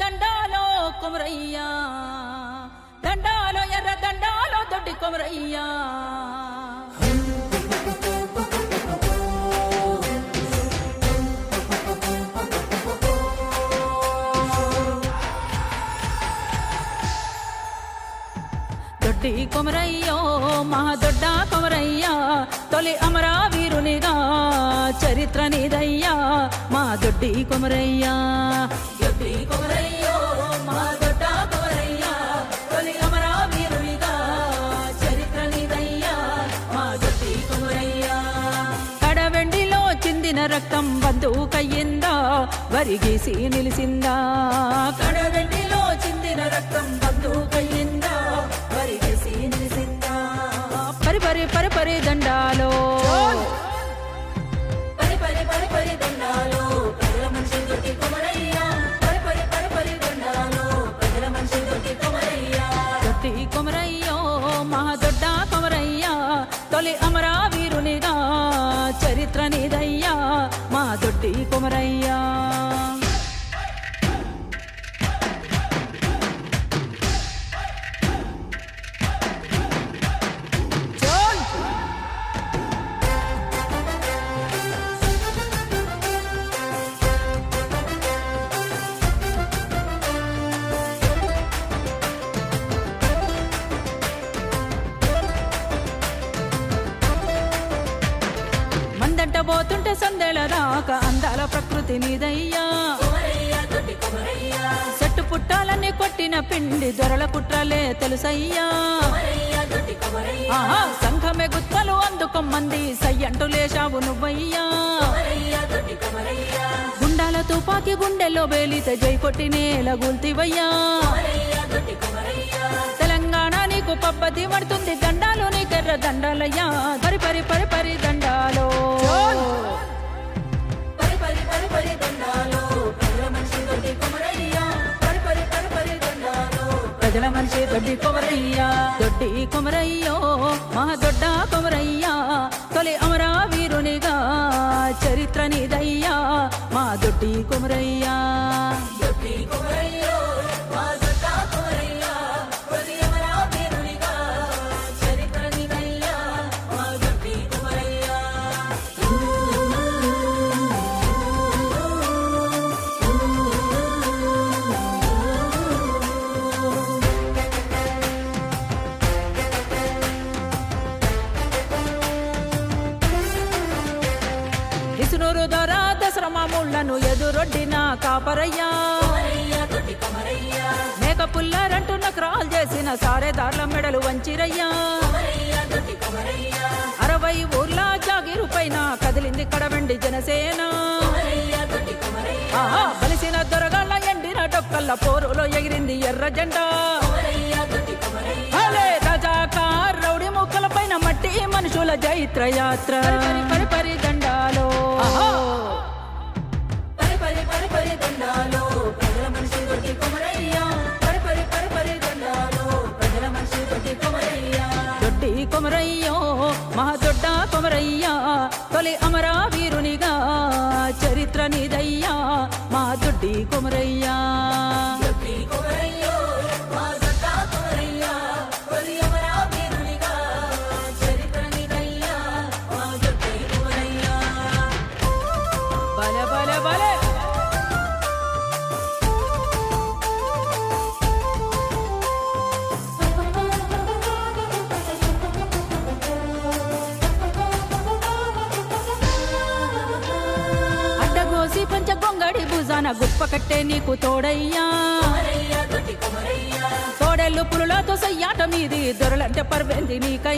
దండాలో కొమరయ్యా, దండాలో ఎర్ర దండాలో దొడ్డి కొమరయ్యా. దొడ్డి కొమరయ్యో మహా దొడ్డ కొమరయ్యా, తొలి అమరావీరునిగా చరిత్ర నీదయ్యా మా దొడ్డి కొమరయ్యా. దొడ్డి కొమరయ్యో మహా దొడ్డ కొమరయ్యా, తొలి అమరావీరునిగా చరిత్ర నీదయ్యా మా దొడ్డి కొమరయ్యా. కడవెండిలో చిందిన రక్తం బంధువుకయ్యిందా, వరిగేసి నిలిసిందా. కడవెండిలో చిందిన రక్తం బంధువుకయ్యిందా, వరిగేసి నిలిసిందా. పరి పరి పరి పరి దండాలో, పరి పరి పరి పరి దండాలో ప్రజల మనిషి దొడ్డి కొమరయ్యా. పరి పరి పరి పరి దండాలో ప్రజల మనిషి దొడ్డి కొమరయ్యా. దొడ్డి కొమరయ్యో మహా దొడ్డ కొమరయ్యా, తొలి అమరావీరునిగా చరిత్ర నీదయ్యా మా దొడ్డి కొమరయ్యా. మందంట పోతుంటే సందేళ రాక అందాల ప్రకృతి నీదయ్యా. చెట్టు పుట్టాలన్నీ కొట్టిన పిండి దొరల కుట్రలే తెలుసయ్యా. సంఘమే గుత్తలు అందుకొమ్మంది సయ్యంటూ లేశావు నువ్వయ్యా. గుండాల తుపాకి గుండెల్లో వేలితే జై కొట్టి నేల గుల్తివయ్యా. తెలంగాణ నీకు పబ్బతి పడుతుంది, దండాలు నీకెర్ర దండాలయ్యా. పరి పరి పరి పరి దండాలో, పరి పరి పరి పరి దండాలో ప్రజల మనిషి దొడ్డి కొమరయ్యా. పరి పరి పరి పరి దండాలో ప్రజల మనిషి దొడ్డి కొమరయ్యా. దొడ్డి కొమరయ్యో మహా దొడ్డ కొమరయ్యా, తొలి అమరావీరునిగా చరిత్ర నీదయ్యా మా దొడ్డి కొమరయ్యా. దొడ్డి కొమరయ్యో మా దొడ్డ కొమరయ్యా, తొలి అమరావీరునిగా చరిత్ర నీదయ్యా మా దొడ్డి కొమరయ్యా. ఇసునూరు దొర దసరా మామూళ్లను ఎదురొడ్డిన కాపరయ్యా. మేక పుల్లారంటూ నకరాలు చేసిన సారేదార్ల మెడలు వంచిరయ్యా. 60 ఊర్ల జాగిరు పైన కదిలింది కడవెండి జనసేన. బలిసిన దొరగాళ్ళ ఎండిన డొక్కల్ల పోరులో ఎగిరింది ఎర్ర జెండా. రజాకార్ రౌడి ముక్కల పైన మట్టి మనుషుల జైత్ర యాత్ర. పరి పరి దండాలో, పరి పరి పరి పరి దండాలో ప్రజల మనిషి దొడ్డి కొమరయ్యా. పరి పరి పరి పరి దండాలో ప్రజల మనిషి దొడ్డి కొమరయ్యా. దొడ్డి కొమరయ్యో మహా దొడ్డ కొమరయ్యా, తొలి అమరావీరునిగా చరిత్ర నీదయ్యా మా దొడ్డి కొమరయ్యా. దొడ్డి కొమరయ్యో మా దొడ్డ కొమరయ్యా, తొలి అమరావీరునిగా చరిత్ర నీదయ్యా మా దొడ్డి కొమరయ్యా. బలే బలే బలే అడ్డగోసి పంచ గొంగడి భుజాన గుప్ప కట్టే నీకు తోడయ్యా. తోడెళ్ళు పులులతో సయ్యాట మీది దొరలంటే పర్వేంది నీకై.